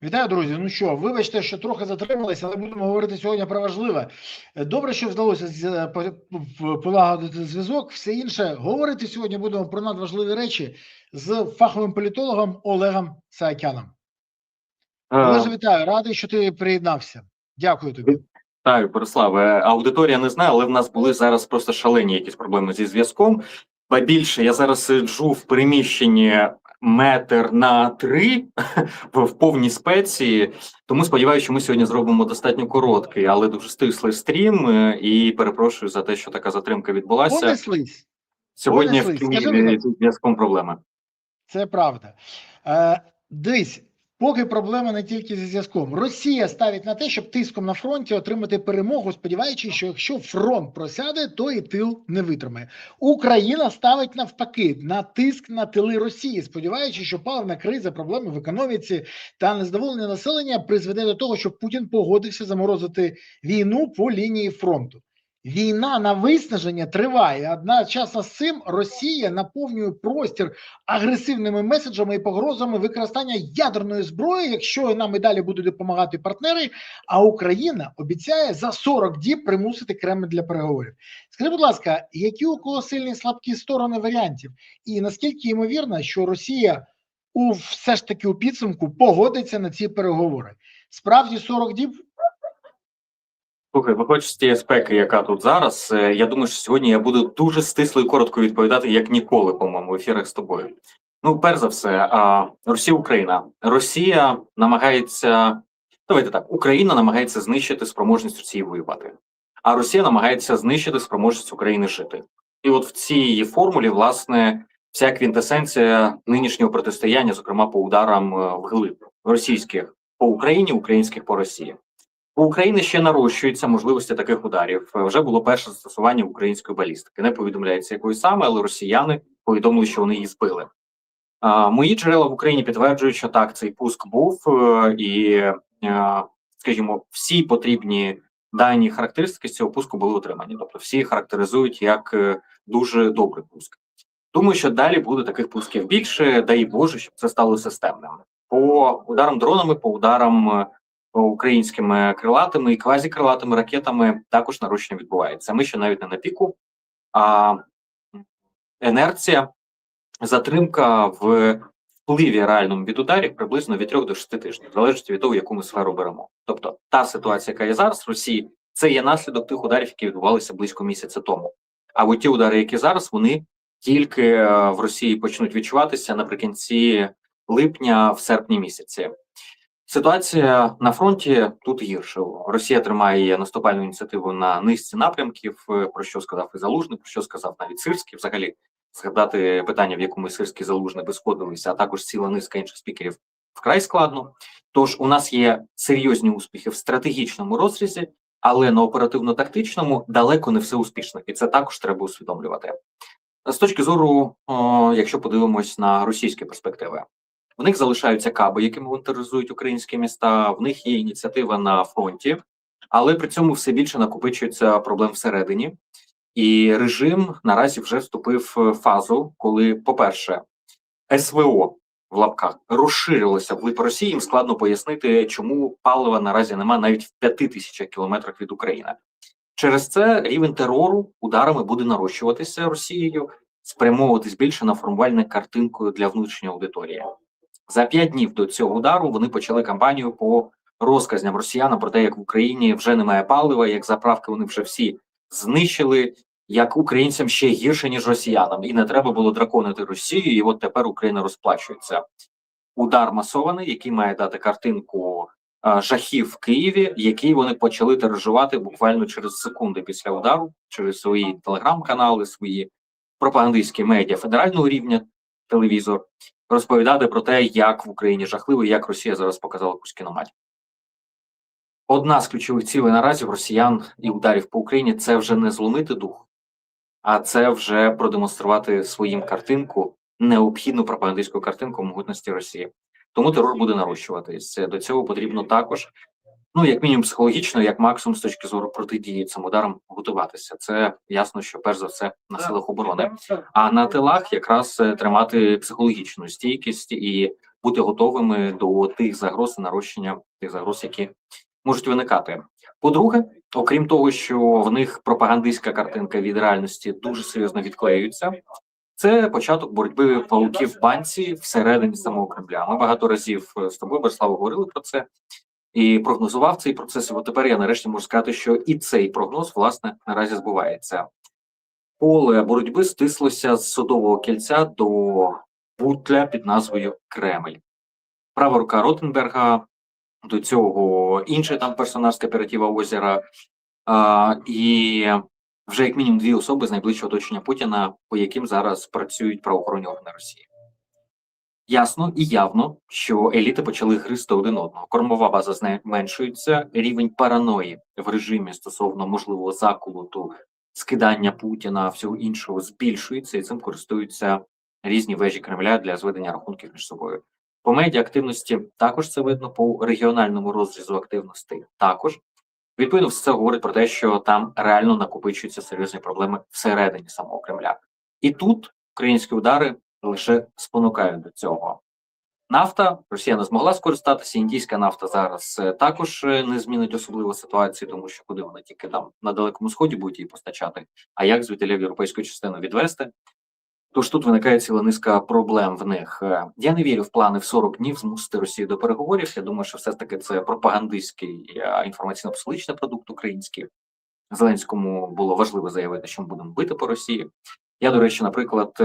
Вітаю, друзі. Ну що, вибачте, що трохи затрималися, але будемо говорити сьогодні про важливе. Добре, що вдалося полагодити зв'язок. Все інше говорити сьогодні будемо про надважливі речі з фаховим політологом Олегом Саакяном. Олеже, вітаю, радий, що ти приєднався. Дякую тобі. Так, Бориславе, аудиторія не знає, але в нас були зараз просто шалені якісь проблеми зі зв'язком. Ба більше, я зараз сиджу в приміщенні 1,3 в повній спеції, тому сподіваюся, що ми сьогодні зробимо достатньо короткий, але дуже стислий стрім, і перепрошую за те, що така затримка відбулася. Понеслись. Сьогодні в Києві зі зв'язком проблеми. Це правда. Дивись, поки проблема не тільки зі зв'язком. Росія ставить на те, щоб тиском на фронті отримати перемогу, сподіваючись, що якщо фронт просяде, то і тил не витримає. Україна ставить навпаки на тиск на тили Росії, сподіваючись, що паливна криза, проблеми в економіці та незадоволення населення призведе до того, щоб Путін погодився заморозити війну по лінії фронту. Війна на виснаження триває, одночасно з цим Росія наповнює простір агресивними меседжами і погрозами використання ядерної зброї, якщо нам і далі будуть допомагати партнери, а Україна обіцяє за 40 діб примусити Кремль для переговорів. Скажіть, будь ласка, які у кого сильні і слабкі сторони варіантів? І наскільки ймовірно, що Росія все ж таки у підсумку погодиться на ці переговори? Справді 40 діб? Слухай, виходячи з тієї спеки, яка тут зараз, я думаю, що сьогодні я буду дуже стисло і коротко відповідати, як ніколи, по-моєму, в ефірах з тобою. Ну, перш за все, Росія-Україна. Росія намагається, давайте так, Україна намагається знищити спроможність Росії воювати, а Росія намагається знищити спроможність України жити. І от в цій формулі, власне, вся квінтесенція нинішнього протистояння, зокрема по ударам вглиб російських по Україні, українських по Росії. У України ще нарощуються можливості таких ударів. Вже було перше застосування української балістики. Не повідомляється якої саме, але росіяни повідомили, що вони її збили. Мої джерела в Україні підтверджують, що так, цей пуск був, і, скажімо, всі потрібні дані характеристики з цього пуску були отримані. Тобто всі характеризують як дуже добрий пуск. Думаю, що далі буде таких пусків більше, дай Боже, щоб це стало системним. По ударам дронами, по ударам українськими крилатими і квазікрилатими ракетами також нарощення відбувається. Ми ще навіть не на піку, а інерція, затримка в впливі реальному від ударів приблизно від 3 до 6 тижнів, залежить від того, яку ми сферу беремо. Тобто та ситуація, яка є зараз в Росії, це є наслідок тих ударів, які відбувалися близько місяця тому. А от ті удари, які зараз, вони тільки в Росії почнуть відчуватися наприкінці липня, в серпні місяці. Ситуація на фронті тут гірша. Росія тримає наступальну ініціативу на низці напрямків, про що сказав і Залужний, про що сказав навіть Сирський. Взагалі, згадати питання, в якому Сирський і Залужний би сходилися, а також ціла низка інших спікерів, вкрай складно. Тож у нас є серйозні успіхи в стратегічному розрізі, але на оперативно-тактичному далеко не все успішно. І це також треба усвідомлювати. З точки зору, якщо подивимось на російські перспективи, в них залишаються каби, які монетаризують українські міста, в них є ініціатива на фронті, але при цьому все більше накопичується проблем всередині. І режим наразі вже вступив в фазу, коли, по-перше, СВО в лапках розширилося вглиб Росії, їм складно пояснити, чому палива наразі нема навіть в 5000 кілометрах від України. Через це рівень терору ударами буде нарощуватися Росією, спрямовуватись більше на формувальне картинкою для внутрішньої аудиторії. За 5 днів до цього удару вони почали кампанію по розказням росіянам про те, як в Україні вже немає палива, як заправки вони вже всі знищили, як українцям ще гірше, ніж росіянам. І не треба було драконити Росію, і от тепер Україна розплачується. Удар масований, який має дати картинку жахів в Києві, який вони почали тиражувати буквально через секунди після удару, через свої телеграм-канали, свої пропагандистські медіа федерального рівня, телевізор, розповідати про те, як в Україні жахливо, як Росія зараз показала якусь кіномать. Одна з ключових цілей наразі в росіян і ударів по Україні – це вже не зломити дух, а це вже продемонструвати своїм картинку, необхідну пропагандистську картинку могутності Росії. Тому терор буде нарощуватись. До цього потрібно також, як мінімум психологічно, як максимум з точки зору протидії цим ударам готуватися. Це ясно, що перш за все на силах оборони. А на тилах якраз тримати психологічну стійкість і бути готовими до тих загроз і нарощення тих загроз, які можуть виникати. По-друге, окрім того, що в них пропагандистська картинка від реальності дуже серйозно відклеюється, це початок боротьби пауків в банці всередині самого Кремля. Ми багато разів з тобою, Борислав, говорили про це і прогнозував цей процес. І от тепер я нарешті можу сказати, що і цей прогноз, власне, наразі збувається. Поле боротьби стислося з Садового кільця до бутля під назвою Кремль. Права рука Ротенберга, до цього інший там персонаж з кооператива Озера, і вже як мінімум 2 особи з найближчого оточення Путіна, по яким зараз працюють правоохоронні органи Росії. Ясно і явно, що еліти почали гризти один одного. Кормова база зменшується, рівень параної в режимі стосовно можливого заколоту, скидання Путіна, всього іншого збільшується, і цим користуються різні вежі Кремля для зведення рахунків між собою. По медіа-активності також це видно, по регіональному розрізу активності також. Відповідно, все це говорить про те, що там реально накопичуються серйозні проблеми всередині самого Кремля. І тут українські удари лише спонукають до цього. Нафта, Росія не змогла скористатися, індійська нафта зараз також не змінить особливо ситуації, тому що куди вони тільки там на Далекому Сході будуть її постачати, а як звідти в європейську частину відвести. Тож тут виникає ціла низка проблем в них. Я не вірю в плани в 40 днів змусити Росію до переговорів. Я думаю, що все-таки це пропагандистський інформаційно-психологічний продукт український. Зеленському було важливо заявити, що ми будемо бити по Росії. Я, до речі, наприклад,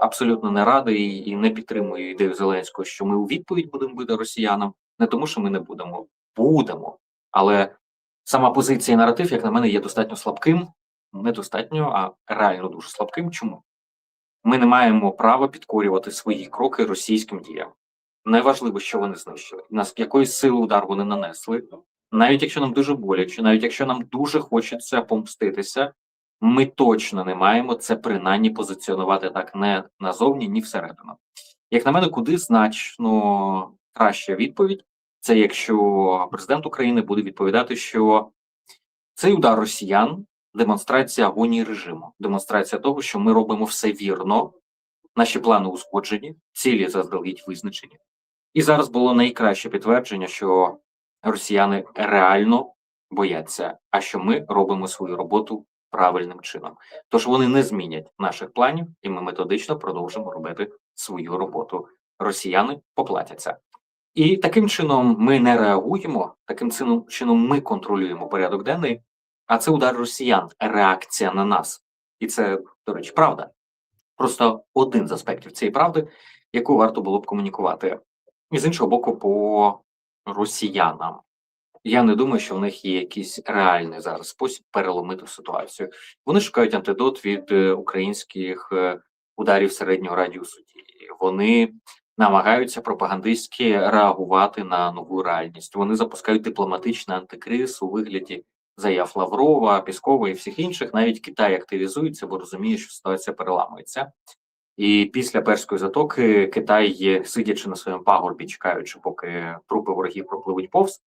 абсолютно не радий і не підтримую ідею Зеленського, що ми у відповідь будемо бити росіянам, не тому, що ми не будемо. Будемо. Але сама позиція і наратив, як на мене, є достатньо слабким. Недостатньо, а реально дуже слабким. Чому? Ми не маємо права підкорювати свої кроки російським діям. Неважливо, що вони знищили. Нас якоїсь сили удар вони нанесли. Навіть якщо нам дуже боляче, навіть якщо нам дуже хочеться помститися, ми точно не маємо це принаймні позиціонувати так не назовні, ні всередину. Як на мене, куди значно краща відповідь, це якщо президент України буде відповідати, що цей удар росіян – демонстрація агонії режиму, демонстрація того, що ми робимо все вірно, наші плани узгоджені, цілі заздалегідь визначені. І зараз було найкраще підтвердження, що росіяни реально бояться, а що ми робимо свою роботу правильним чином. Тож вони не змінять наших планів, і ми методично продовжимо робити свою роботу. Росіяни поплатяться. І таким чином ми не реагуємо, таким чином ми контролюємо порядок денний, а це удар росіян, реакція на нас. І це, до речі, правда. Просто один з аспектів цієї правди, яку варто було б комунікувати. І з іншого боку, по росіянам. Я не думаю, що в них є якийсь реальний зараз спосіб переломити ситуацію. Вони шукають антидот від українських ударів середнього радіусу дії. Вони намагаються пропагандистськи реагувати на нову реальність. Вони запускають дипломатичний антикриз у вигляді заяв Лаврова, Піскова і всіх інших. Навіть Китай активізується, бо розуміє, що ситуація переламується. І після Перської затоки Китай, сидячи на своєму пагорбі, чекаючи, поки трупи ворогів пропливуть повз,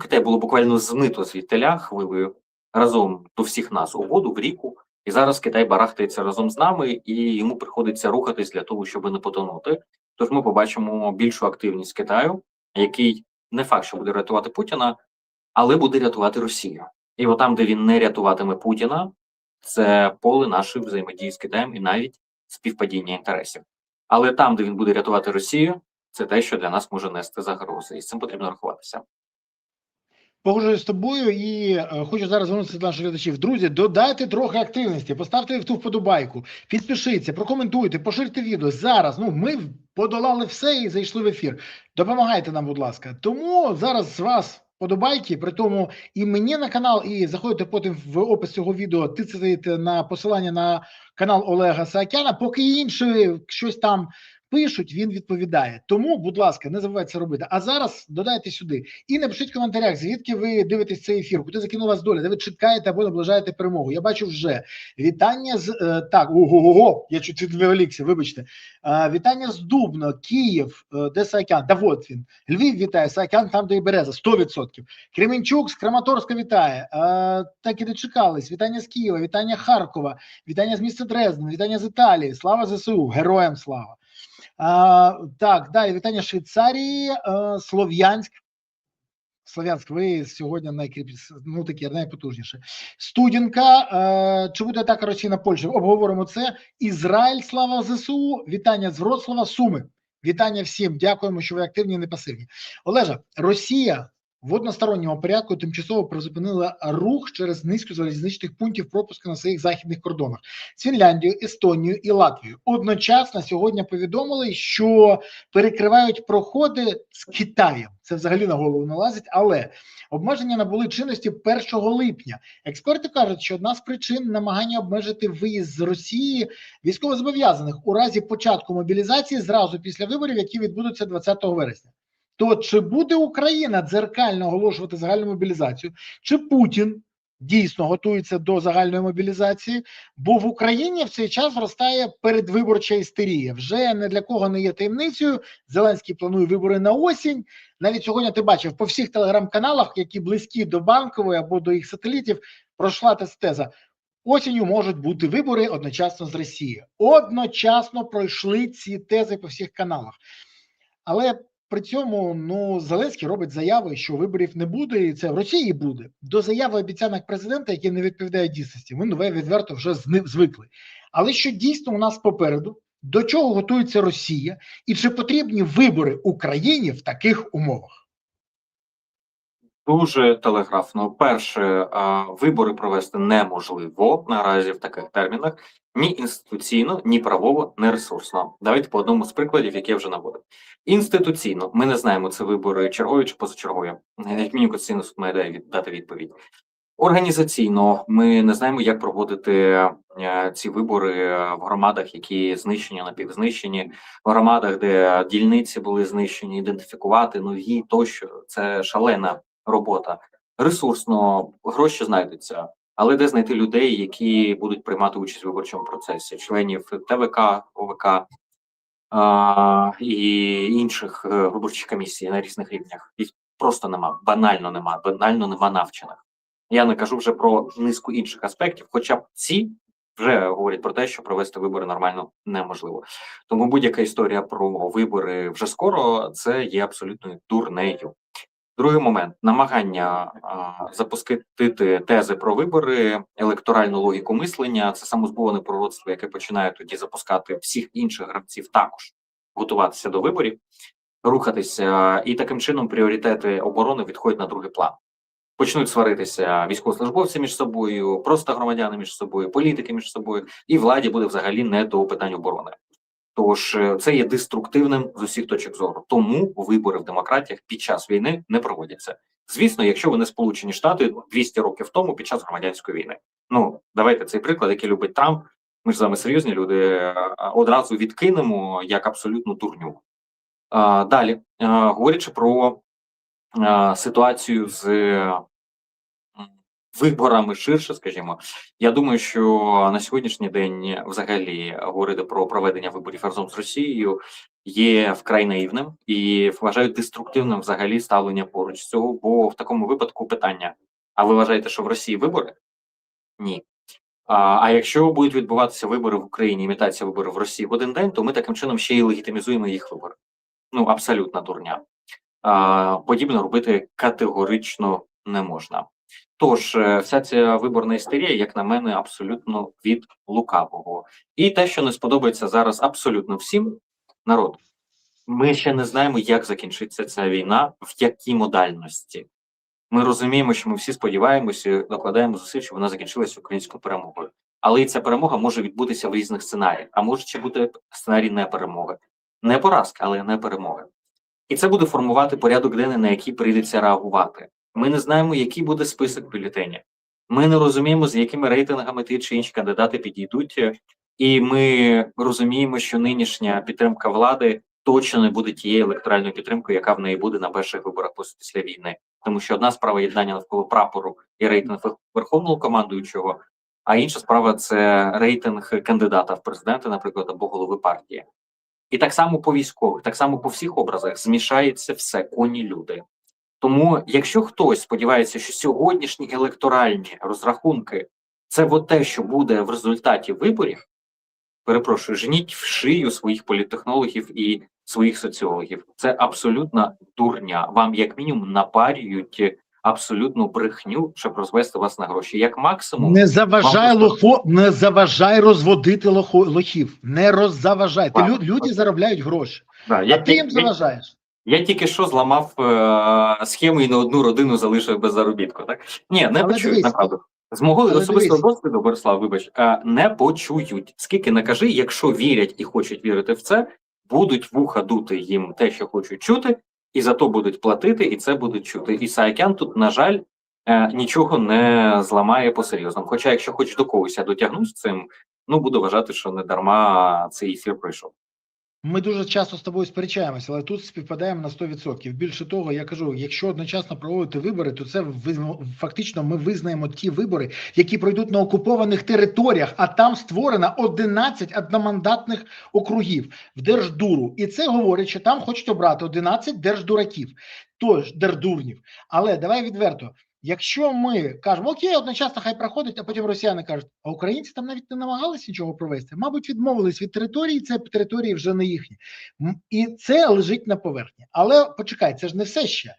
Китай було буквально змито звідтиля хвилею разом до всіх нас у воду, в ріку. І зараз Китай барахтається разом з нами, і йому приходиться рухатись для того, щоб не потонути. Тож ми побачимо більшу активність Китаю, який не факт, що буде рятувати Путіна, але буде рятувати Росію. І от там, де він не рятуватиме Путіна, це поле нашої взаємодії з Китаєм і навіть співпадіння інтересів. Але там, де він буде рятувати Росію, це те, що для нас може нести загрози. І з цим потрібно рахуватися. Погоджуюсь з тобою і хочу зараз звернутися до наших глядачів. Друзі, додайте трохи активності, поставте в ту вподобайку, підпишіться, прокоментуйте, поширте відео. Зараз, ми подолали все і зайшли в ефір. Допомагайте нам, будь ласка. Тому зараз з вас вподобайки, при тому і мені на канал, і заходите потім в опис цього відео, тицяєте на посилання на канал Олега Саакяна, поки інші щось там пишуть, він відповідає. Тому, будь ласка, не забувайте це робити. А зараз додайте сюди. І напишіть в коментарях, звідки ви дивитесь цей ефір, куди закинула вас доля, де ви чекаєте або наближаєте перемогу. Я бачу вже вітання з... я чуть відволікся, вибачте. Вітання з Дубно, Київ, де Саакян, да вот він. Львів вітає, Саакян там, де і Береза, 100%. Кременчук з Краматорська вітає. Так і дочекались. Вітання з Києва, вітання Харкова, вітання з міста Дрезден, вітання з Італії. Слава ЗСУ, героям слава. Так, далі вітання Швейцарії, Слов'янськ. Слов'янськ, ви сьогодні ну, такі найпотужніше. Студінка, чи буде атака Росії на Польщу? Обговоримо це. Ізраїль, слава ЗСУ, вітання з Вроцлава, Суми. Вітання всім, дякуємо, що ви активні і не пасивні. Олежа, Росія в односторонньому порядку тимчасово призупинила рух через низку залізничних пунктів пропуску на своїх західних кордонах з Фінляндією, Естонією і Латвією. Одночасно сьогодні повідомили, що перекривають проходи з Китаєм. Це взагалі на голову налазить, але обмеження набули чинності 1 липня. Експерти кажуть, що одна з причин намагання обмежити виїзд з Росії військовозобов'язаних у разі початку мобілізації зразу після виборів, які відбудуться 20 вересня. То чи буде Україна дзеркально оголошувати загальну мобілізацію, чи Путін дійсно готується до загальної мобілізації, бо в Україні в цей час зростає передвиборча істерія. Вже не для кого не є таємницею, Зеленський планує вибори на осінь. Навіть сьогодні ти бачив по всіх телеграм-каналах, які близькі до Банкової або до їх сателітів, пройшла теза. Осінню можуть бути вибори одночасно з Росією. Одночасно пройшли ці тези по всіх каналах. Але при цьому Зеленський робить заяви, що виборів не буде, і це в Росії буде. До заяви обіцянок президента, які не відповідають дійсності, ми нове відверто вже звикли. Але що дійсно у нас попереду, до чого готується Росія, і чи потрібні вибори Україні в таких умовах? Дуже телеграфно. Перше, вибори провести неможливо наразі в таких термінах ні інституційно, ні правово, ні ресурсно. Давайте по одному з прикладів, які я вже наводив. Інституційно ми не знаємо, це вибори чергові чи позачергові. Як мінімум Конституційний суд має дати відповідь. Організаційно ми не знаємо, як проводити ці вибори в громадах, які знищені, напівзнищені, в громадах, де дільниці були знищені, ідентифікувати нові тощо. Це шалена робота. Ресурсно гроші знайдуться, але де знайти людей, які будуть приймати участь в виборчому процесі, членів ТВК, ОВК і інших виборчих комісій на різних рівнях. Їх просто нема, банально нема навчених. Я не кажу вже про низку інших аспектів, хоча б ці вже говорять про те, що провести вибори нормально неможливо. Тому будь-яка історія про вибори вже скоро – це є абсолютною дурнею. Другий момент – намагання запустити тези про вибори, електоральну логіку мислення – це самозбуване пророцтво, яке починає тоді запускати всіх інших гравців також готуватися до виборів, рухатися, і таким чином пріоритети оборони відходять на другий план. Почнуть сваритися військовослужбовці між собою, просто громадяни між собою, політики між собою, і владі буде взагалі не до питань оборони. Тож це є деструктивним з усіх точок зору. Тому вибори в демократіях під час війни не проводяться. Звісно, якщо вони Сполучені Штати 200 років тому під час громадянської війни. Давайте цей приклад, який любить Трамп, ми ж з вами серйозні люди, одразу відкинемо як абсолютну дурню. Далі, говорячи про ситуацію з виборами ширше, скажімо, я думаю, що на сьогоднішній день взагалі говорити про проведення виборів разом з Росією є вкрай наївним і вважаю деструктивним взагалі ставлення поруч з цього, бо в такому випадку питання: а ви вважаєте, що в Росії вибори? Ні. А якщо будуть відбуватися вибори в Україні, імітація виборів в Росії в один день, то ми таким чином ще й легітимізуємо їх вибори. Абсолютна дурня. Подібне робити категорично не можна. Тож, вся ця виборна істерія, як на мене, абсолютно від лукавого. І те, що не сподобається зараз абсолютно всім, народ, ми ще не знаємо, як закінчиться ця війна, в якій модальності. Ми розуміємо, що ми всі сподіваємося і докладаємо зусиль, щоб вона закінчилася українською перемогою. Але і ця перемога може відбутися в різних сценаріях, а може ще бути сценарій неперемоги. Не поразка, але не перемоги. І це буде формувати порядок денний, на який прийдеться реагувати. Ми не знаємо, який буде список бюлетенів. Ми не розуміємо, з якими рейтингами ті чи інші кандидати підійдуть. І ми розуміємо, що нинішня підтримка влади точно не буде тією електоральною підтримкою, яка в неї буде на перших виборах після війни. Тому що одна справа єднання навколо прапору і рейтинг верховного командуючого, а інша справа – це рейтинг кандидата в президенти, наприклад, або голови партії. І так само по військових, так само по всіх образах змішається все, коні люди. Тому, якщо хтось сподівається, що сьогоднішні електоральні розрахунки – це те, що буде в результаті виборів, перепрошую, жніть в шию своїх політтехнологів і своїх соціологів. Це абсолютна дурня. Вам, як мінімум, напарюють абсолютну брехню, щоб розвести вас на гроші. Як максимум, Не заважай розводити лохів. Не роззаважай. Люди заробляють гроші. Да, ти їм заважаєш. Я тільки що зламав схему і на одну родину залишив без заробітку. Так? Ні, не почують, направду. З мого особистого досвіду, Борислав, вибач, не почують. Скільки не кажи, якщо вірять і хочуть вірити в це, будуть вуха дути їм те, що хочуть чути, і за то будуть платити, і це будуть чути. І Саакян тут, на жаль, нічого не зламає по-серйозному. Хоча, якщо хоч до когось я дотягнусь з цим, ну, буду вважати, що не дарма цей ефір пройшов. Ми дуже часто з тобою сперечаємося, але тут співпадаємо на 100%. Більше того, я кажу, якщо одночасно проводити вибори, то це фактично ми визнаємо ті вибори, які пройдуть на окупованих територіях, а там створено 11 одномандатних округів в Держдуру. І це говорить, що там хочуть обрати 11 держдураків, тож держдурнів. Але давай відверто. Якщо ми кажемо, окей, одночасно хай проходить, а потім росіяни кажуть, а українці там навіть не намагалися нічого провести, мабуть, відмовились від території, це території вже не їхні. І це лежить на поверхні. Але почекай, це ж не все ще.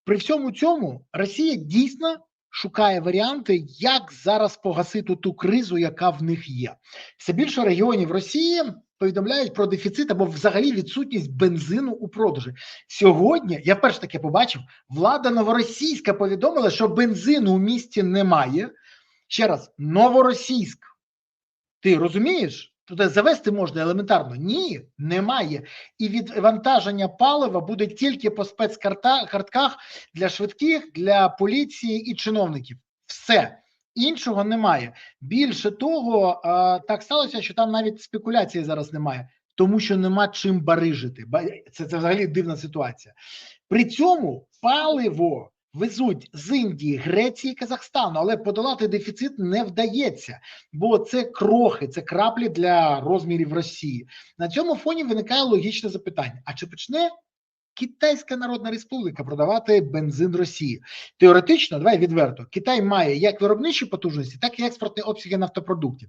При всьому цьому Росія дійсно шукає варіанти, як зараз погасити ту кризу, яка в них є. Все більше регіонів Росії повідомляють про дефіцит або взагалі відсутність бензину у продажі. Сьогодні, я вперше таке побачив, влада новоросійська повідомила, що бензину у місті немає. Ще раз, новоросійськ. Ти розумієш? Туди завести можна елементарно. Ні, немає. І відвантаження палива буде тільки по спецкартках для швидких, для поліції і чиновників. Все. Іншого немає. Більше того, так сталося, що там навіть спекуляції зараз немає, тому що нема чим барижити. Це взагалі дивна ситуація. При цьому паливо везуть з Індії, Греції, Казахстану, але подолати дефіцит не вдається, бо це крохи, це краплі для розмірів Росії. На цьому фоні виникає логічне запитання, а чи почне Китайська Народна Республіка продавати бензин Росії? Теоретично, давай відверто, Китай має як виробничі потужності, так і експортні обсяги нафтопродуктів.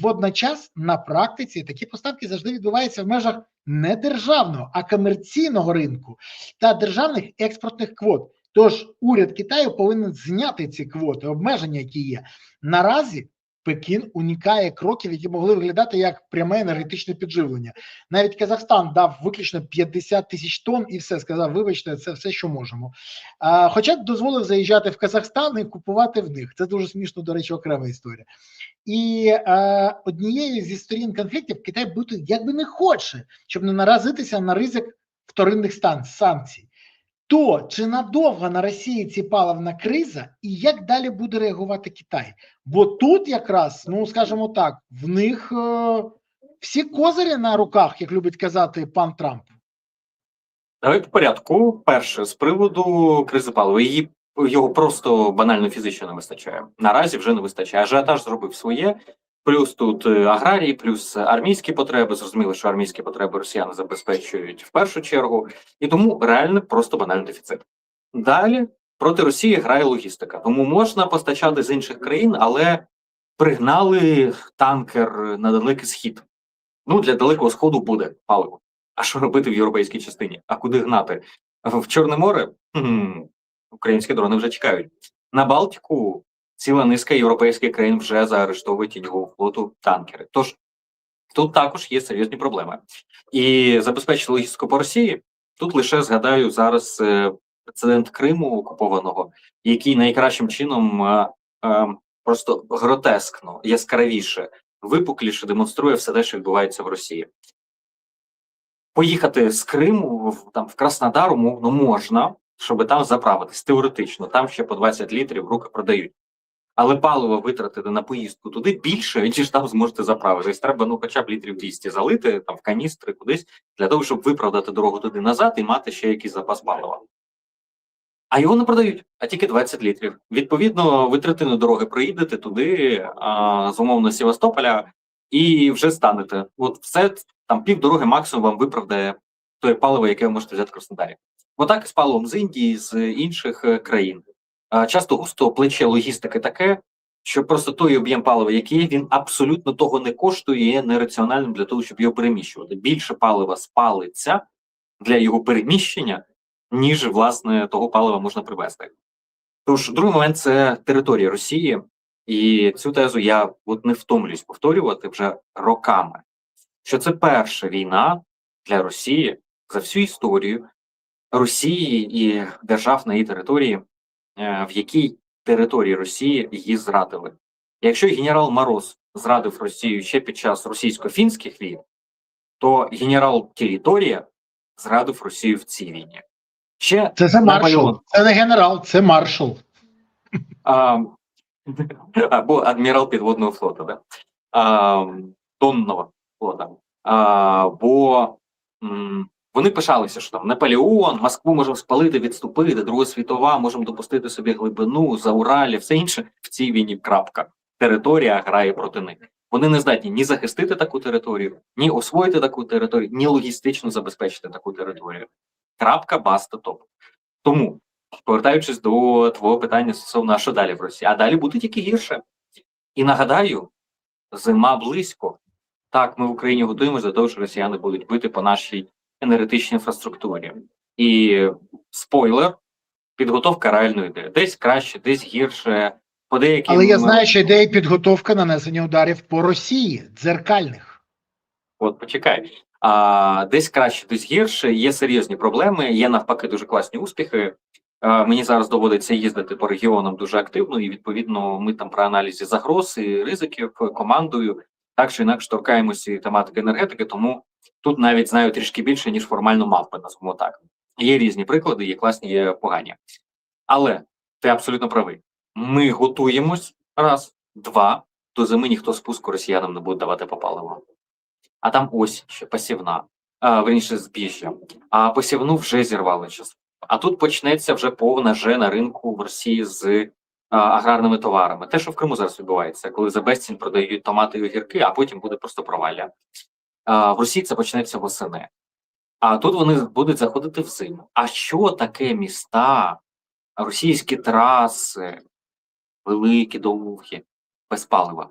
Водночас, на практиці, такі поставки завжди відбуваються в межах не державного, а комерційного ринку та державних експортних квот. Тож уряд Китаю повинен зняти ці квоти, обмеження, які є. Наразі Пекін уникає кроків, які могли виглядати як пряме енергетичне підживлення. Навіть Казахстан дав виключно 50 тисяч тонн і все, сказав, вибачте, це все, що можемо. Хоча дозволив заїжджати в Казахстан і купувати в них. Це дуже смішно, до речі, окрема історія. І однією зі сторін конфліктів Китай бути якби не хоче, щоб не наразитися на ризик вторинних санкцій. То чи надовго на Росії ці паливна криза і як далі буде реагувати Китай? Бо тут якраз, ну скажімо так, в них всі козирі на руках, як любить казати пан Трамп. Давай по порядку. Перше, з приводу кризи палива. Його просто банально фізично не вистачає. Наразі вже не вистачає. Ажіотаж зробив своє. Плюс тут аграрії, плюс армійські потреби. Зрозуміло, що армійські потреби росіяни забезпечують в першу чергу. І тому реально просто банальний дефіцит. Далі проти Росії грає логістика. Тому можна постачати з інших країн, але пригнали танкер на Далекий Схід. Ну, для Далекого Сходу буде паливо. А що робити в європейській частині? А куди гнати? В Чорне море? Українські дрони вже чекають. На Балтику ціла низка європейських країн вже заарештовують тіньову флоту танкери. Тож тут також є серйозні проблеми. І забезпечити логістику по Росії, тут лише згадаю зараз прецедент Криму окупованого, який найкращим чином просто гротескно, яскравіше, випукліше демонструє все те, що відбувається в Росії. Поїхати з Криму в Краснодар умовно можна, щоб там заправитись. Теоретично, там ще по 20 літрів руки продають. Але паливо витратити на поїздку туди більше, ніж там зможете заправитись. Треба, хоча б літрів 200 залити, там в каністри кудись, для того, щоб виправдати дорогу туди назад і мати ще якийсь запас палива. А його не продають, а тільки 20 літрів. Відповідно, ви третину дороги проїдете туди, з умовно Севастополя, і вже станете. От все, там півдороги максимум вам виправдає те паливо, яке ви можете взяти в Краснодарі. Отак і з паливом з Індії, з інших країн. Часто густо плече логістики таке, що просто той об'єм палива, який є, він абсолютно того не коштує і є нераціональним для того, щоб його переміщувати. Більше палива спалиться для його переміщення, ніж, власне, того палива можна привезти. Тож, другий момент – це територія Росії, і цю тезу я не втомлююсь повторювати вже роками, що це перша війна для Росії за всю історію Росії і держав на її території, в якій території Росії її зрадили. Якщо генерал Мороз зрадив Росію ще під час російсько-фінських війн, то генерал Територія зрадив Росію в цій війні. Ще Це маршал, це не генерал, це маршал. Або адмірал підводного флоту, да? Тонного флота. Бо вони пишалися, що там Наполеон, Москву можемо спалити, відступити, Друга світова, можемо допустити собі глибину, Зауралі, все інше в цій війні крапка. Територія грає проти них. Вони не здатні ні захистити таку територію, ні освоїти таку територію, ні логістично забезпечити таку територію. Крапка, баста, топ. Тому, повертаючись до твого питання стосовно, а що далі в Росії? А далі буде тільки гірше. І нагадаю, зима близько. Так, ми в Україні готуємося до того, що росіяни будуть бити по нашій енергетичній інфраструктурі. І спойлер, підготовка реально йде. Десь краще, десь гірше. По деяким... Але я знаю, що йде і підготовка нанесення ударів по Росії, дзеркальних. От, почекай. Десь краще, десь гірше. Є серйозні проблеми, є навпаки дуже класні успіхи. Мені зараз доводиться їздити по регіонам дуже активно, і відповідно ми там при аналізі загроз і ризиків командою так чи інакше торкаємося і тематики енергетики, тому тут навіть знаю трішки більше, ніж формально мав би, назвемо так. Є різні приклади, є класні, є погані. Але ти абсолютно правий. Ми готуємось, раз, два, до зими ніхто спуску росіянам не буде давати по паливу. А там ось ще посівна, верніше збіжжя. А посівну вже зірвали час. А тут почнеться вже повна же на ринку в Росії з аграрними товарами. Те, що в Криму зараз відбувається, коли за безцінь продають томати і огірки, а потім буде просто провалля. В Росії це почнеться восени. А тут вони будуть заходити в зиму. А що таке міста, російські траси, великі, довгі, без палива?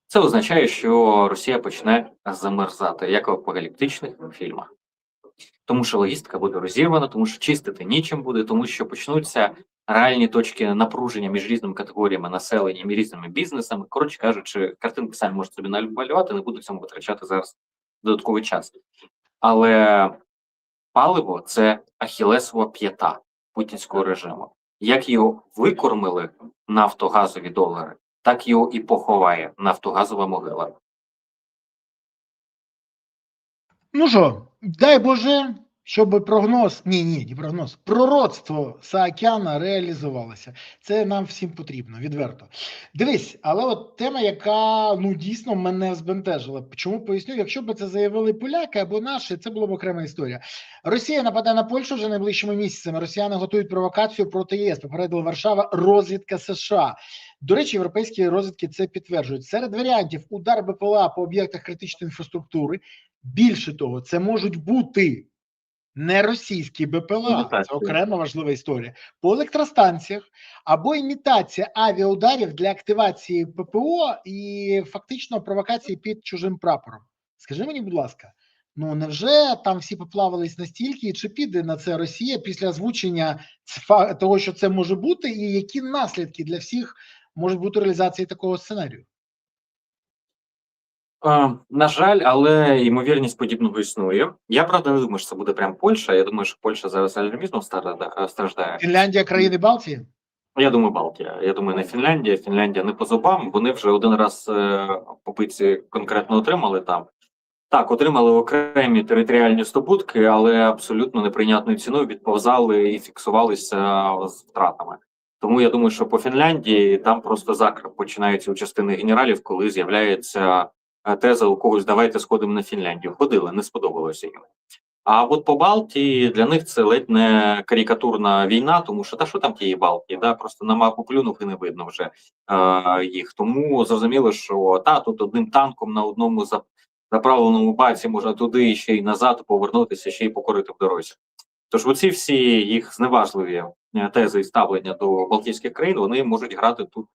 Це означає, що Росія почне замерзати, як в апокаліптичних фільмах. Тому що логістика буде розірвана, тому що чистити нічим буде, тому що почнуться реальні точки напруження між різними категоріями населення і різними бізнесами. Коротше кажучи, картинки самі можуть собі намалювати, не буду в цьому витрачати зараз додатковий час. Але паливо – це ахілесова п'ята путінського режиму. Як його викормили нафтогазові долари, так його і поховає нафтогазова могила. Ну що, дай Боже, щоб прогноз, не прогноз, пророцтво Саакяна реалізувалося. Це нам всім потрібно, відверто. Дивись, але от тема, яка, дійсно мене збентежила. Чому поясню? Якщо б це заявили поляки або наші, це була б окрема історія. Росія нападає на Польщу вже найближчими місяцями. Росіяни готують провокацію проти ЄС. Попередила Варшава, розвідка США. До речі, європейські розвідки це підтверджують. Серед варіантів удар БПЛА по об'єктах критичної інфраструктури. Більше того, це можуть бути не російські БПЛА, це окрема важлива історія, по електростанціях або імітація авіаударів для активації ППО і фактично провокації під чужим прапором. Скажи мені, будь ласка, невже там всі поплавались настільки, і чи піде на це Росія після озвучення того, що це може бути, і які наслідки для всіх можуть бути реалізації такого сценарію? На жаль, але ймовірність подібного існує. Я, правда, не думаю, що це буде прям Польща. Я думаю, що Польща зараз алярмізмом страждає. Фінляндія, країни Балтії? Я думаю, Балтія. Я думаю, не Фінляндія. Фінляндія не по зубам. Вони вже один раз по пиці конкретно отримали там. Так, отримали окремі територіальні здобутки, але абсолютно неприйнятною ціною відповзали і фіксувалися з втратами. Тому я думаю, що по Фінляндії там просто закреп починається у частини генералів, коли з'являється теза у когось «давайте сходимо на Фінляндію». Ходили, не сподобалося їм. А от по Балтії для них це ледь не карикатурна війна, тому що що там тієї Балтії, просто на мапу плюнув і не видно вже їх. Тому зрозуміло, що тут одним танком на одному заправленому баці можна туди і ще й назад повернутися, ще й покорити в дорозі. Тож оці всі їх зневажливі тези і ставлення до Балтійських країн, вони можуть грати тут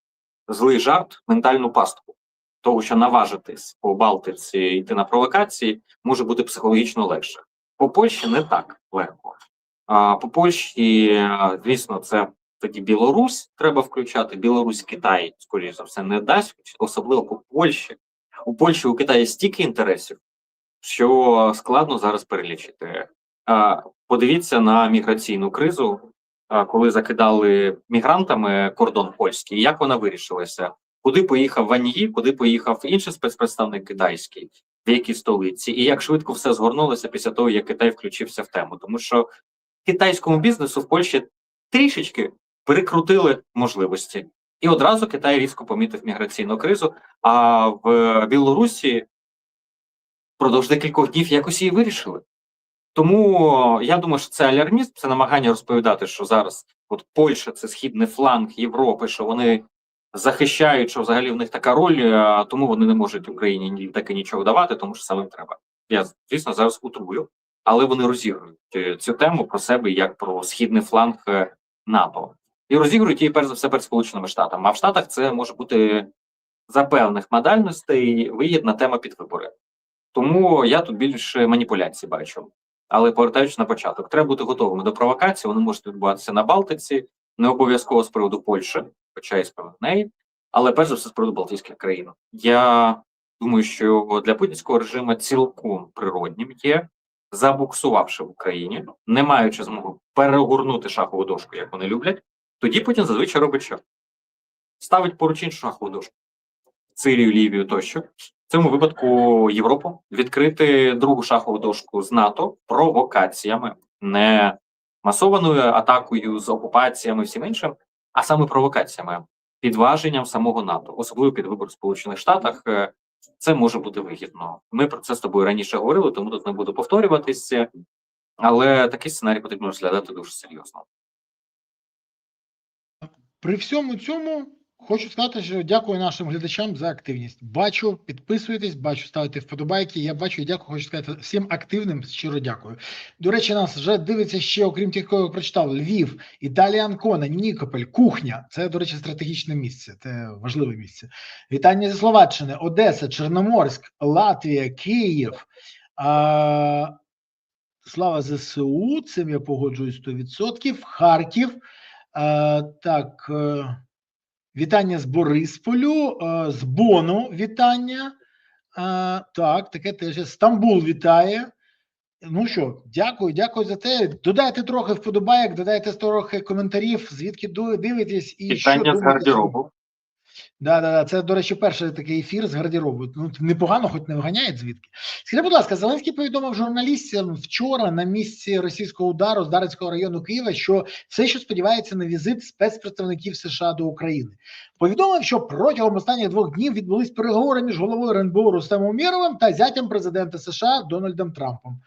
злий жарт, ментальну пастку. Того, що наважитись по Балтиці йти на провокації, може бути психологічно легше. По Польщі не так легко. По Польщі, звісно, це тоді Білорусь треба включати. Білорусь Китай, скоріше за все, не дасть, особливо по Польщі. У Польщі, у Китаї стільки інтересів, що складно зараз перелічити. Подивіться на міграційну кризу, коли закидали мігрантами кордон польський, як вона вирішилася? Куди поїхав Ваньї, куди поїхав інший спецпредставник китайський, в якій столиці, і як швидко все згорнулося після того, як Китай включився в тему. Тому що китайському бізнесу в Польщі трішечки перекрутили можливості. І одразу Китай різко помітив міграційну кризу, а в Білорусі впродовж декількох днів якось її вирішили. Тому я думаю, що це алярмізм, це намагання розповідати, що зараз от Польща – це східний фланг Європи, що вони захищають, що взагалі в них така роль, тому вони не можуть Україні таки нічого давати, тому що самим треба. Я, звісно, зараз утрую, але вони розігрують цю тему про себе як про східний фланг НАТО. І розігрують її, перш за все, перед Сполученими Штатами. А в Штатах це може бути за певних модальностей вигідна тема під вибори. Тому я тут більше маніпуляцій бачу. Але повертаючись на початок, треба бути готовими до провокацій, вони можуть відбуватися на Балтиці, не обов'язково з приводу Польщі, хоча і з приводу неї, але перш за все з приводу Балтійських країн. Я думаю, що для путінського режиму цілком природнім є, забуксувавши в Україні, не маючи змоги перегорнути шахову дошку, як вони люблять, тоді Путін зазвичай робить що? Ставить поруч іншу шахову дошку. Сирію, Лівію тощо. В цьому випадку Європу відкрити другу шахову дошку з НАТО провокаціями, не масованою атакою з окупаціями всім іншим, а саме провокаціями, підваженням самого НАТО, особливо під вибор в Сполучених Штатах. Це може бути вигідно. Ми про це з тобою раніше говорили, тому тут не буду повторюватися, але такий сценарій потрібно розглядати дуже серйозно. При всьому цьому хочу сказати, що дякую нашим глядачам за активність. Бачу, підписуєтесь, бачу, ставите вподобайки. Я бачу і дякую, хочу сказати всім активним, щиро дякую. До речі, нас вже дивиться ще, окрім тих, кого я прочитав, Львів, Італія Анкона, Нікополь, Кухня. Це, до речі, стратегічне місце, це важливе місце. Вітання зі Словаччини, Одеса, Чорноморськ, Латвія, Київ. Слава ЗСУ, цим я погоджуюсь 100%. Харків. Так, вітання з Борисполю, з Бону вітання. Так, таке теж. Стамбул вітає. Ну що, дякую за те. Додайте трохи вподобайок, додайте трохи коментарів, звідки дивитесь і вітання з гардеробу. Да. Це, до речі, перший такий ефір з гардеробу. Ну, непогано, хоч не виганяють звідки. Скажіть, будь ласка, Зеленський повідомив журналістам вчора на місці російського удару з Дарницького району Києва, що все ще сподівається на візит спецпредставників США до України. Повідомив, що протягом останніх 2 днів відбулись переговори між головою РНБО Рустемом Умєровим та зятям президента США Дональдом Трампом,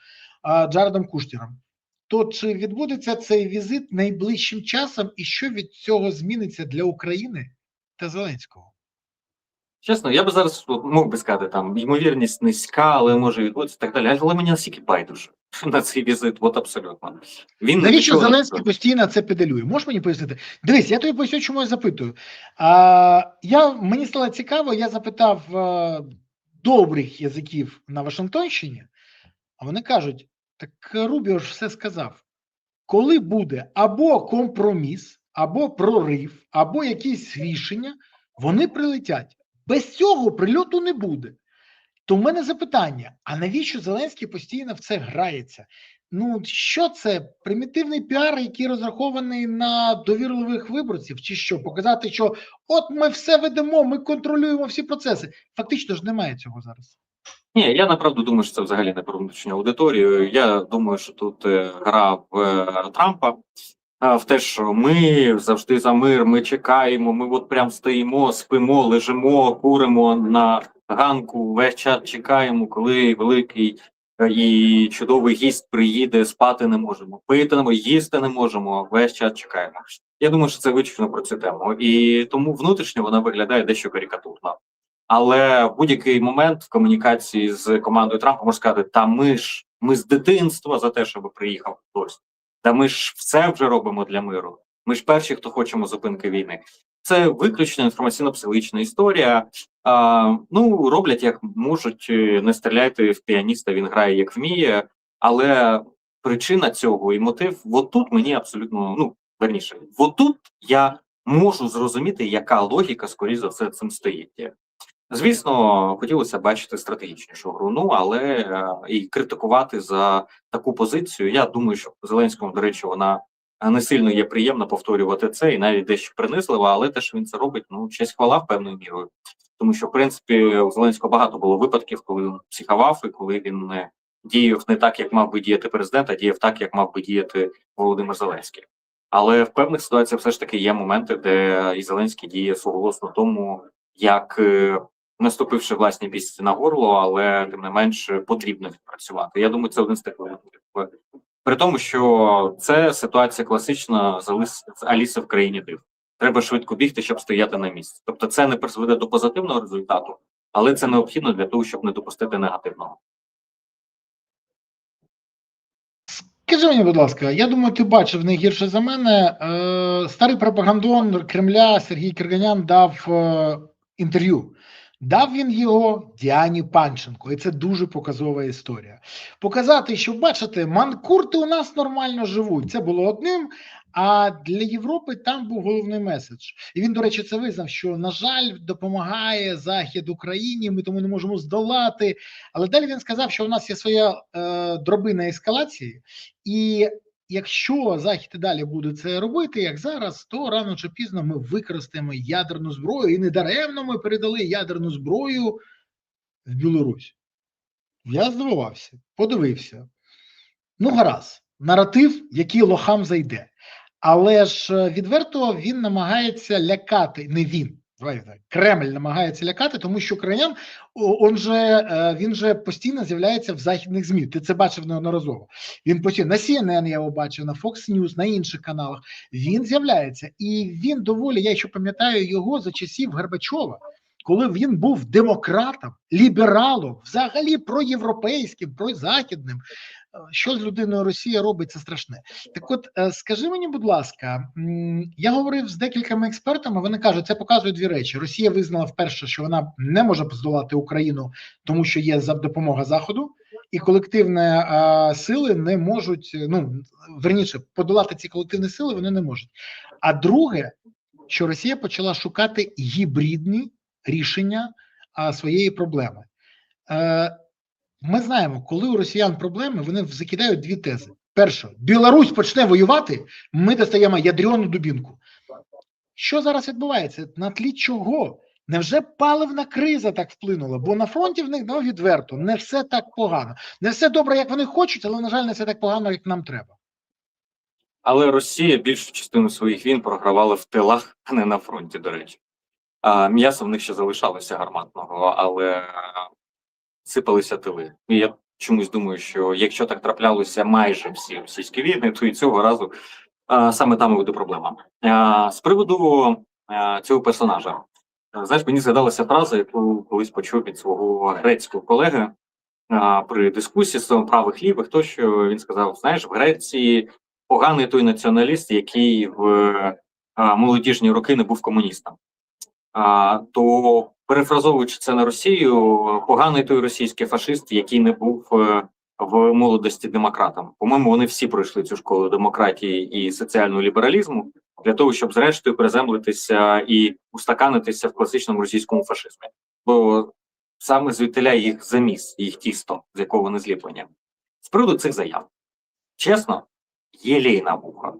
Джаредом Кушнером. То чи відбудеться цей візит найближчим часом і що від цього зміниться для України та Зеленського? Чесно, я би зараз мог би сказати, там, ймовірність низька, але може відбутися і так далі. Але мені настільки байдуже на цей візит, от абсолютно. Навіщо Зеленський постійно це педалює? Можеш мені пояснити? Дивись, я тобі поясню, чому я запитую. Мені стало цікаво, я запитав добрих язиків на Вашингтонщині, а вони кажуть, так Рубіо ж все сказав. Коли буде або компроміс, або прорив, або якісь рішення, вони прилетять. Без цього прильоту не буде. То в мене запитання, а навіщо Зеленський постійно в це грається? Ну, що це? Примітивний піар, який розрахований на довірливих виборців? Чи що? Показати, що от ми все ведемо, ми контролюємо всі процеси. Фактично ж немає цього зараз. Ні, я направду думаю, що це взагалі не про внутрішню аудиторію. Я думаю, що тут гра в Трампа, в те, що ми завжди за мир, ми чекаємо, ми от прям стоїмо, спимо, лежимо, куримо на ганку, весь час чекаємо, коли великий і чудовий гість приїде, спати не можемо, пити не можемо, їсти не можемо, весь час чекаємо. Я думаю, що це вичерпно про цю тему. І тому внутрішньо вона виглядає дещо карикатурно. Але в будь-який момент в комунікації з командою Трампа можна сказати, та ми з дитинства за те, щоб приїхав хтось. Та ми ж все вже робимо для миру. Ми ж перші, хто хочемо зупинки війни. Це виключно інформаційно-психологічна історія. Ну, роблять як можуть, не стріляйте в піаніста, він грає як вміє, але причина цього і мотив, от тут мені абсолютно, ну, верніше, от тут я можу зрозуміти, яка логіка, скоріше за все, цим стоїть. Звісно, хотілося бачити стратегічнішу гру, ну, але і критикувати за таку позицію, я думаю, що Зеленському, до речі, вона не сильно є приємно повторювати це, і навіть дещо принизлива, але те, що він це робить, ну, честь хвала певною мірою. Тому що, в принципі, у Зеленського багато було випадків, коли він психував, і коли він діяв не так, як мав би діяти президент, а діяв так, як мав би діяти Володимир Зеленський. Але в певних ситуаціях все ж таки є моменти, де і Зеленський діє суголосно тому, як наступивши власні пісці на горло, але тим не менш потрібно відпрацювати. Я думаю, це один з таких випадків. При тому, що це ситуація класична з Аліси в країні див. Треба швидко бігти, щоб стояти на місці. Тобто це не призведе до позитивного результату, але це необхідно для того, щоб не допустити негативного. Скажи мені, будь ласка, я думаю, ти бачив не гірше за мене. Старий пропагандон Кремля Сергій Кирганян дав інтерв'ю. Дав він його Діані Панченко, і це дуже показова історія. Показати, що, бачите, манкурти у нас нормально живуть. Це було одним, а для Європи там був головний меседж. І він, до речі, це визнав, що, на жаль, допомагає Захід Україні, ми тому не можемо здолати. Але далі він сказав, що у нас є своя дробина ескалації, і якщо Захід і далі буде це робити, як зараз, то рано чи пізно ми використаємо ядерну зброю. І недаремно ми передали ядерну зброю в Білорусь. Я здивувався, подивився. Ну, гаразд, наратив, який лохам зайде. Але ж відверто він намагається лякати, не він, Кремль намагається лякати, тому що Кирганян, він же постійно з'являється в західних ЗМІ. Ти це бачив неодноразово. Він постійно на CNN, я його бачив, на Fox News, на інших каналах. Він з'являється. І він доволі, я ще пам'ятаю його за часів Горбачова, коли він був демократом, лібералом, взагалі проєвропейським, прозахідним. Що з людиною Росія робить, це страшне. Так от, скажи мені, будь ласка, я говорив з декількома експертами, вони кажуть, це показує дві речі. Росія визнала вперше, що вона не може здолати Україну, тому що є допомога Заходу, і колективні сили не можуть, ну, верніше, подолати ці колективні сили вони не можуть. А друге, що Росія почала шукати гібридні рішення своєї проблеми. Ми знаємо, коли у росіян проблеми, вони закидають дві тези. Перше, Білорусь почне воювати, ми достаємо ядрену дубінку. Що зараз відбувається? На тлі чого? Невже паливна криза так вплинула? Бо на фронті в них, ну, відверто, не все так погано. Не все добре, як вони хочуть, але, на жаль, не все так погано, як нам треба. Але Росія більшу частину своїх війн програвала в тилах, а не на фронті, до речі. М'ясо в них ще залишалося гарматного, але сипалися тили. І я чомусь думаю, що якщо так траплялося майже всі російські війни, то і цього разу саме там і буде проблема. З приводу цього персонажа. Знаєш, мені згадалася фраза, яку колись почув від свого грецького колеги при дискусії з правих лівих, то що він сказав, знаєш, в Греції поганий той націоналіст, який в молодіжні роки не був комуністом. То, перефразовуючи це на Росію, поганий той російський фашист, який не був в молодості демократом. По-моєму, вони всі пройшли цю школу демократії і соціального лібералізму для того, щоб зрештою приземлитися і устаканитися в класичному російському фашизмі. Бо саме звідтиля їх заміс, їх тісто, з якого вони зліплені. З приводу цих заяв. Чесно, є лейна вуха.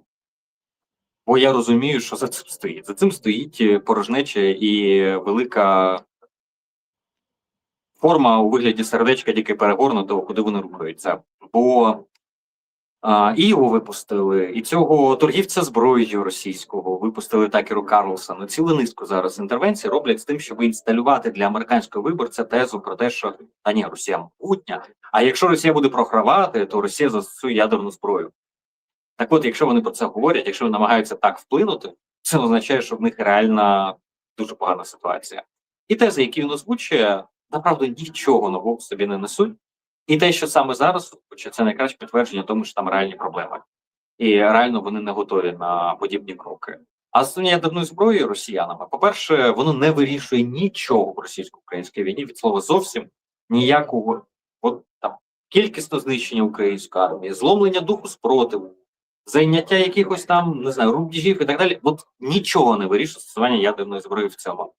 Бо я розумію, що за цим стоїть. За цим стоїть порожнеча і велика форма у вигляді сердечка, тільки перегорнутого, куди вони рухаються. Бо і його випустили, і цього торгівця зброєю російського випустили Такеру Карлсону. Цілу низку зараз інтервенцій роблять з тим, щоб інсталювати для американського виборця тезу про те, що ні, Росія могутня, а якщо Росія буде програвати, то Росія застосує ядерну зброю. Так от, якщо вони про це говорять, якщо вони намагаються так вплинути, це означає, що в них реально дуже погана ситуація. І тези, які він озвучує, направду нічого нового в собі не несуть. І те, що саме зараз, це найкраще підтвердження тому, що там реальні проблеми. І реально вони не готові на подібні кроки. А застосування ядерної зброї росіянами, по-перше, воно не вирішує нічого в російсько-українській війні, від слова зовсім ніякого там кількісне знищення української армії, зломлення духу спротиву, зайняття якихось там, не знаю, рубежів і так далі. Нічого не вирішує застосування ядерної зброї в цьому.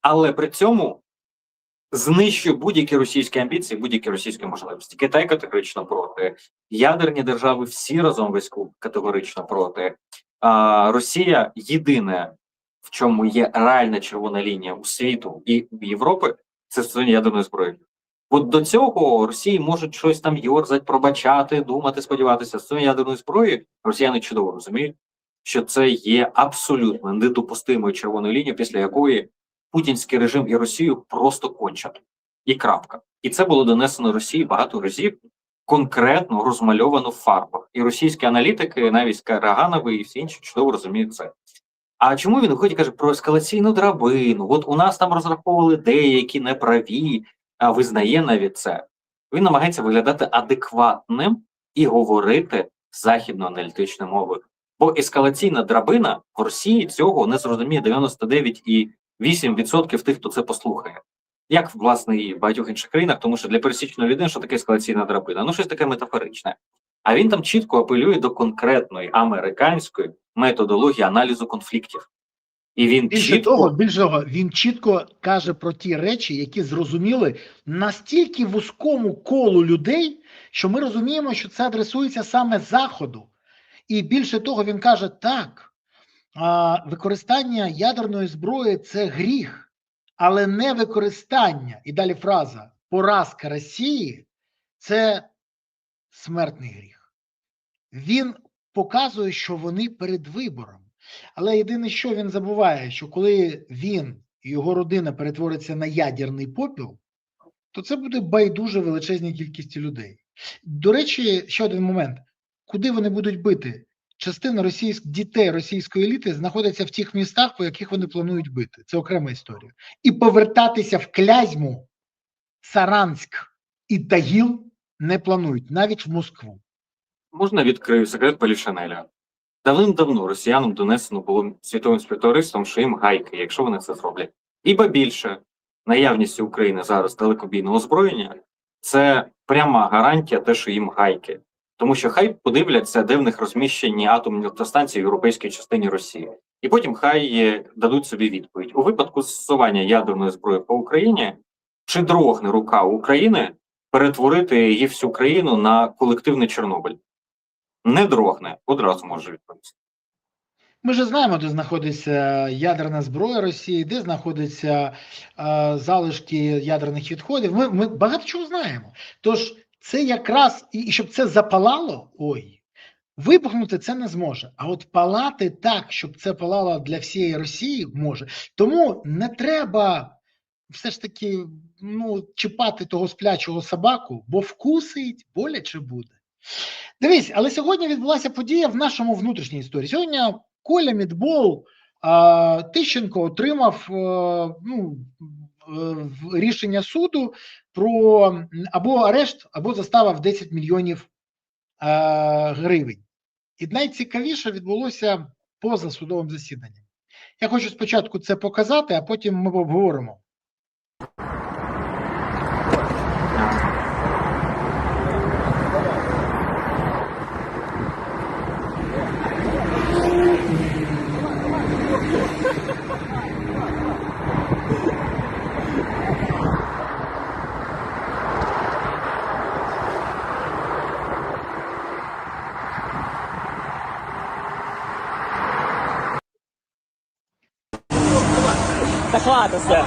Але при цьому знищує будь-які російські амбіції, будь-які російські можливості. Китай категорично проти, ядерні держави всі разом весь клуб категорично проти. Росія єдине, в чому є реальна червона лінія у світу і в Європи, це стосування ядерної зброї. До цього Росії можуть щось там йорзать, пробачати, думати, сподіватися. Стосування ядерної зброї росіяни чудово розуміють, що це є абсолютно недопустимою червоною лінією, після якої путінський режим і Росію просто кончать. І крапка. І це було донесено Росії багато разів, конкретно розмальовано в фарбах. І російські аналітики, навіть Карагановий і всі інші, чудово розуміють це. А чому він виходить і каже про ескалаційну драбину? У нас там розраховували деякі неправі, а визнає навіть це. Він намагається виглядати адекватним і говорити західно-аналітичною мовою. Бо ескалаційна драбина в Росії цього не зрозуміє 99,8% тих, хто це послухає. Як, власне, і в багатьох інших країнах, тому що для пересічної людини, що таке ескалаційна драбина? Щось таке метафоричне. А він там чітко апелює до конкретної американської методології аналізу конфліктів. І він більше того, він чітко каже про ті речі, які зрозуміли настільки вузькому колу людей, що ми розуміємо, що це адресується саме Заходу. І більше того, він каже, так, використання ядерної зброї – це гріх, але не використання, і далі фраза, поразка Росії – це смертний гріх. Він показує, що вони перед вибором. Але єдине, що він забуває, що коли він і його родина перетвориться на ядерний попіл, то це буде байдуже величезній кількості людей. До речі, ще один момент. Куди вони будуть бити? Частина дітей російської еліти знаходиться в тих містах, по яких вони планують бити. Це окрема історія. І повертатися в Клязьму, Саранськ і Тагіл не планують, навіть в Москву. Можна відкрию секрет Полішинеля? Давним-давно росіянам донесено було світовим співтовариством, що їм гайки, якщо вони це зроблять. Ібо більше, наявність України зараз далекобійного озброєння – це пряма гарантія те, що їм гайки. Тому що хай подивляться, де в них розміщені атомні електростанції в європейській частині Росії. І потім хай дадуть собі відповідь. У випадку застосування ядерної зброї по Україні, чи дрогне рука України перетворити її всю країну на колективний Чорнобиль? Не дрогне, одразу можу відповісти. Ми ж знаємо, де знаходиться ядерна зброя Росії, де знаходяться залишки ядерних відходів. Ми багато чого знаємо. Тож це якраз, і щоб це запалало, вибухнути це не зможе. А от палати так, щоб це палало для всієї Росії, може. Тому не треба все ж таки чіпати того сплячого собаку, бо вкусить, боляче буде. Дивись, але сьогодні відбулася подія в нашому внутрішній історії. Сьогодні Коля Мідбол Тищенко отримав рішення суду про або арешт, або застава в 10 мільйонів гривень. І найцікавіше відбулося поза судовим засіданням. Я хочу спочатку це показати, а потім ми обговоримо. Да хватит, все.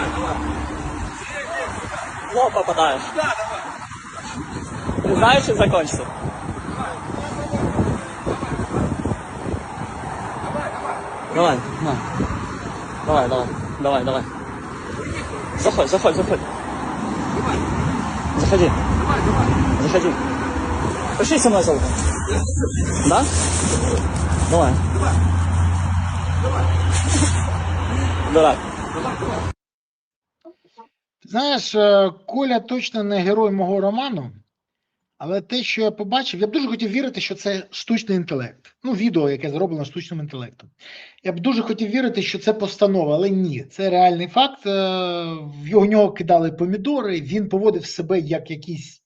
В попадаешь. Ты знаешь, чем закончится? Давай, на. Давай. Заходь. Заходи. Пошли со мной, золото. Да? Давай. Дурак. Знаєш, Коля точно не герой мого роману, Але те, що я побачив, я б дуже хотів вірити, що це штучний інтелект. Ну, відео, яке зроблено штучним інтелектом. Я б дуже хотів вірити, що це постанова, але ні, це реальний факт. В нього кидали помідори, він поводив себе як якийсь.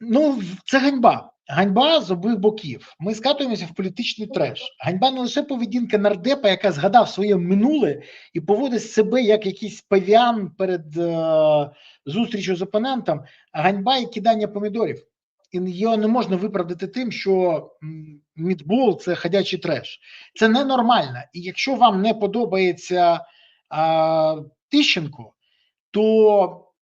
Ну, це ганьба. Ганьба з обох боків. Ми скатуємося в політичний треш. Ганьба не лише поведінка нардепа, яка згадав своє минуле і поводить себе як якийсь павіан перед зустрічю з опонентом, а ганьба і кидання помідорів. І його не можна виправдати тим, що мітбол – це ходячий треш. Це ненормально. І якщо вам не подобається Тищенко, то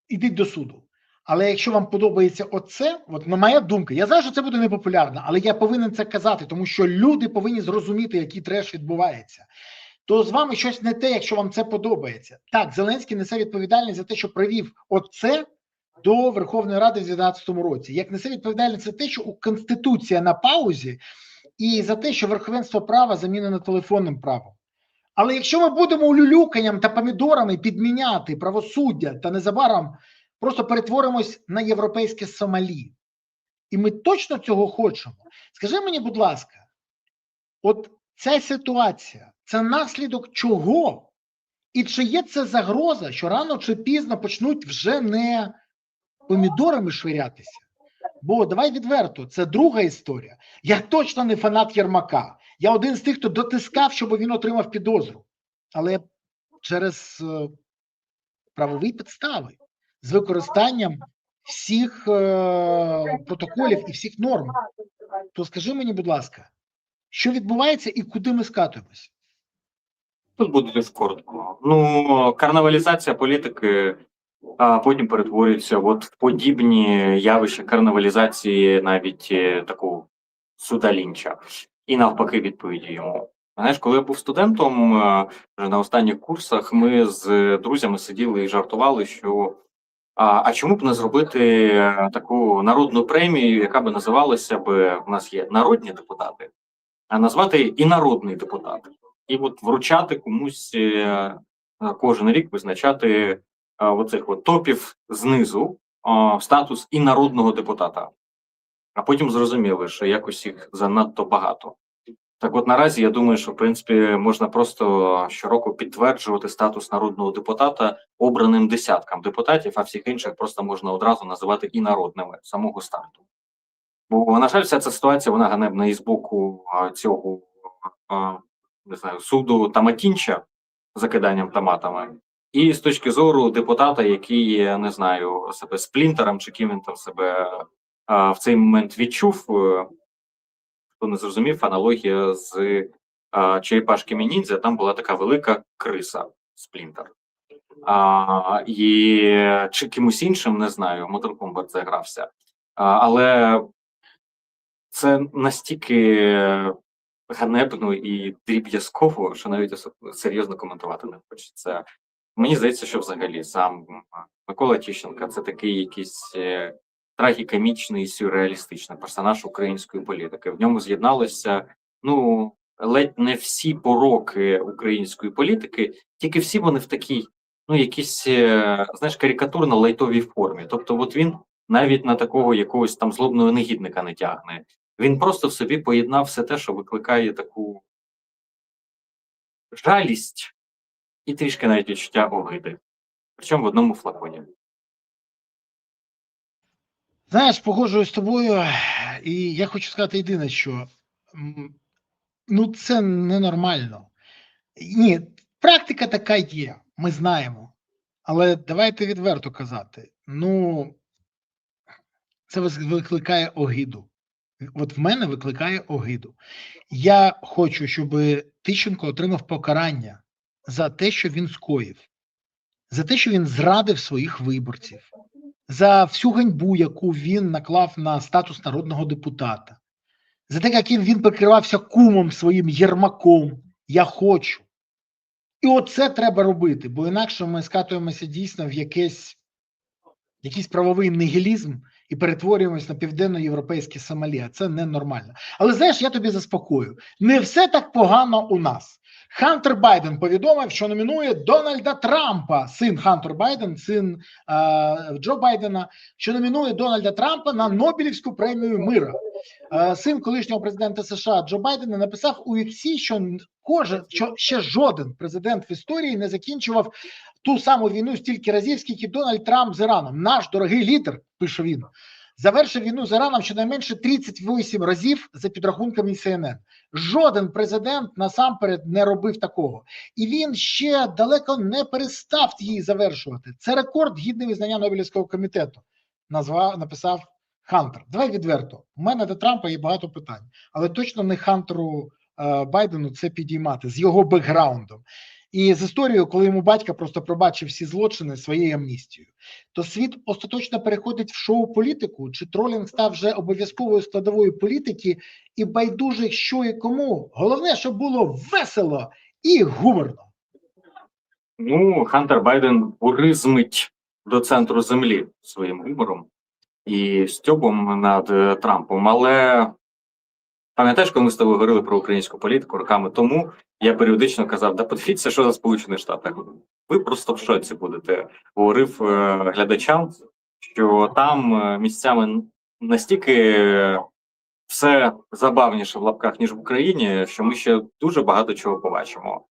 ідіть до суду. Але якщо вам подобається оце, от моя думка, я знаю, що це буде непопулярно, але я повинен це казати, тому що люди повинні зрозуміти, який треш відбувається. То з вами щось не те, якщо вам це подобається. Так, Зеленський несе відповідальність за те, що привів оце до Верховної Ради в 2012 році. Як несе відповідальність за те, що Конституція на паузі, і за те, що верховенство права замінено телефонним правом. Але якщо ми будемо улюлюканням та помідорами підміняти правосуддя та незабаром просто перетворимось на європейське Сомалі. І ми точно цього хочемо. Скажи мені, будь ласка, от ця ситуація, це наслідок чого? І чи є це загроза, що рано чи пізно почнуть вже не помідорами швирятися? Бо, давай відверто, це друга історія. Я точно не фанат Єрмака. Я один з тих, хто дотискав, щоб він отримав підозру. Але через правові підстави. З використанням всіх протоколів і всіх норм. То скажи мені, будь ласка, що відбувається і куди ми скатуємося? Тут буде дуже коротко. Ну, карнавалізація політики потім перетворюється от в подібні явища карнавалізації навіть такого суда Лінча. І навпаки відповіді йому. Знаєш, коли я був студентом, вже на останніх курсах, ми з друзями сиділи і жартували, що а чому б не зробити таку народну премію, яка би називалася б, у нас є народні депутати, а назвати і народний депутат. І от вручати комусь кожен рік визначати оцих от топів знизу статус і народного депутата. А потім зрозуміли, що якось їх занадто багато. Так от наразі я думаю, що в принципі можна просто щороку підтверджувати статус народного депутата обраним десяткам депутатів, а всіх інших просто можна одразу називати і народними з самого старту. Бо, на жаль, вся ця ситуація, вона ганебна і з боку цього, не знаю, суду Тамакінча з закиданням томатами, і з точки зору депутата, який, не знаю, себе сплінтером, чи ким він там себе в цей момент відчув. Хто не зрозумів, аналогія з Черепашками ніндзя, там була така велика криса, сплінтер. І чи кимось іншим, не знаю, Mortal Kombat загрався. Але це настільки ганебно і дріб'язково, що навіть серйозно коментувати не хочеться. Мені здається, що взагалі сам Микола Тищенко – це такий якийсь трагікомічний, сюрреалістичний персонаж української політики. В ньому з'єдналися, ну, ледь не всі пороки української політики, тільки всі вони в такій, ну, якійсь, знаєш, карикатурно-лайтовій формі. Тобто, от він навіть на такого якогось там злобного негідника не тягне. Він просто в собі поєднав все те, що викликає таку жалість і трішки навіть відчуття огиди. Причому в одному флаконі. Знаєш, погоджуюсь з тобою, і я хочу сказати єдине, що ну це ненормально. Ні, практика така є, ми знаємо. Але давайте відверто казати, ну це викликає огиду. От в мене викликає огиду. Я хочу, щоб Тищенко отримав покарання за те, що він скоїв, за те, що він зрадив своїх виборців, за всю ганьбу, яку він наклав на статус народного депутата, за те, яким він прикривався кумом своїм Єрмаком. Я хочу. І оце треба робити, бо інакше ми скатуємося дійсно в якийсь правовий нігілізм і перетворюємось на південно-європейське Сомалі. Це ненормально. Але знаєш, я тобі заспокою. Не все так погано у нас. Хантер Байден повідомив, що номінує Дональда Трампа, син Хантер Байден, син Джо Байдена, що номінує Дональда Трампа на Нобелівську премію миру. Син колишнього президента США Джо Байдена написав у Іксі, що ще жоден президент в історії не закінчував ту саму війну стільки разів, скільки Дональд Трамп з Іраном. Наш дорогий лідер, пише він, завершив війну з Іраном щонайменше 38 разів за підрахунками CNN. Жоден президент насамперед не робив такого. І він ще далеко не перестав її завершувати. Це рекорд гідний визнання Нобелівського комітету, написав Хантер. Давай відверто. У мене до Трампа є багато питань, але точно не Хантеру Байдену це підіймати з його бекграундом. І з історією, коли йому батько просто пробачив всі злочини своєю амністією. То світ остаточно переходить в шоу-політику, чи тролінг став вже обов'язковою складовою політики і байдуже що і кому. Головне, щоб було весело і гуморно. Ну, Хантер Байден буризмить до центру землі своїм гумором і стьобом над Трампом. Але пам'ятаєш, коли ми з тобою говорили про українську політику роками тому, я періодично казав, да подивіться, що за Сполучених Штатах. Ви просто в шоці будете. Говорив глядачам, що там місцями настільки все забавніше в лапках, ніж в Україні, що ми ще дуже багато чого побачимо.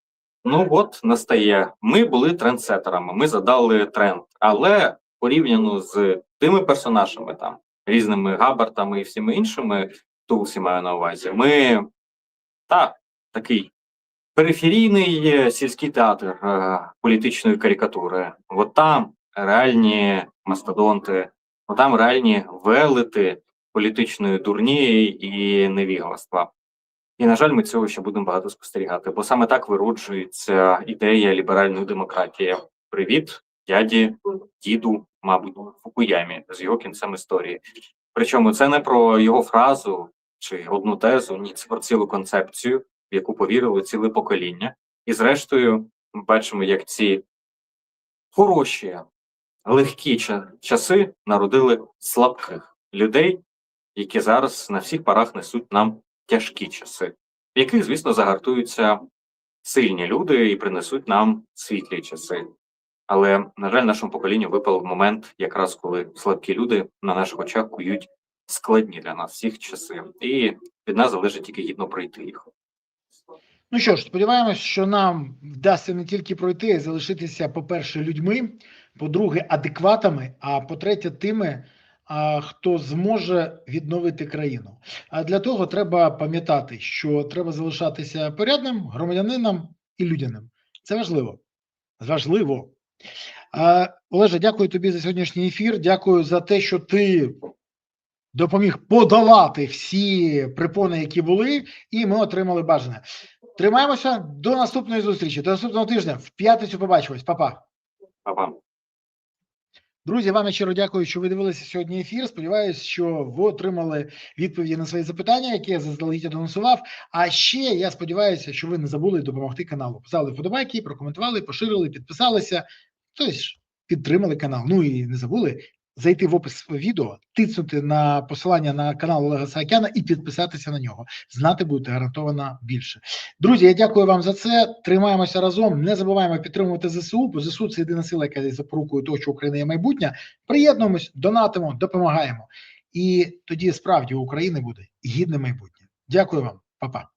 Ну от, настає. Ми були трендсеттерами, ми задали тренд. Але порівняно з тими персонажами, там, різними Габбартами і всіми іншими, Тулсі маю на увазі, ми такий периферійний сільський театр політичної карикатури. От там реальні мастодонти, от там реальні велети політичної дурні і невігластва. І, на жаль, ми цього ще будемо багато спостерігати, бо саме так вироджується ідея ліберальної демократії. Привіт, діду, мабуть, Фукуямі з його кінцем історії. Причому це не про його фразу чи одну тезу, ні, це про цілу концепцію, в яку повірили ціле покоління. І зрештою ми бачимо, як ці хороші, легкі часи народили слабких людей, які зараз на всіх парах несуть нам тяжкі часи, в яких, звісно, загартуються сильні люди і принесуть нам світлі часи. Але, на жаль, нашому поколінню випав момент, якраз коли слабкі люди на наших очах кують складні для нас всіх часи. І від нас залежить тільки гідно пройти їх. Ну що ж, сподіваємось, що нам вдасться не тільки пройти, а залишитися, по-перше, людьми, по-друге, адекватами, а по-третє, тими, хто зможе відновити країну. А для того треба пам'ятати, що треба залишатися порядним громадянином і людяним. Це важливо. Важливо. Олеже, дякую тобі за сьогоднішній ефір. Дякую за те, що ти допоміг подолати всі препони, які були, і ми отримали бажане. Тримаємося до наступної зустрічі, до наступного тижня. В п'ятницю побачимось. Па-па. Па-па. Друзі, вам я щиро дякую, що ви дивилися сьогодні ефір. Сподіваюсь, що ви отримали відповіді на свої запитання, які я заздалегідь анонсував. А ще я сподіваюся, що ви не забули допомогти каналу. Поставили вподобайки, прокоментували, поширили, підписалися. Тобто підтримали канал. Ну і не забули зайти в опис відео, тиснути на посилання на канал Олега Саакяна і підписатися на нього. Знати будете гарантовано більше. Друзі, я дякую вам за це. Тримаємося разом. Не забуваємо підтримувати ЗСУ, бо ЗСУ – це єдина сила, яка є запорукою того, що Україна є майбутнє. Приєднуємось, донатимо, допомагаємо. І тоді справді у України буде гідне майбутнє. Дякую вам. Па-па.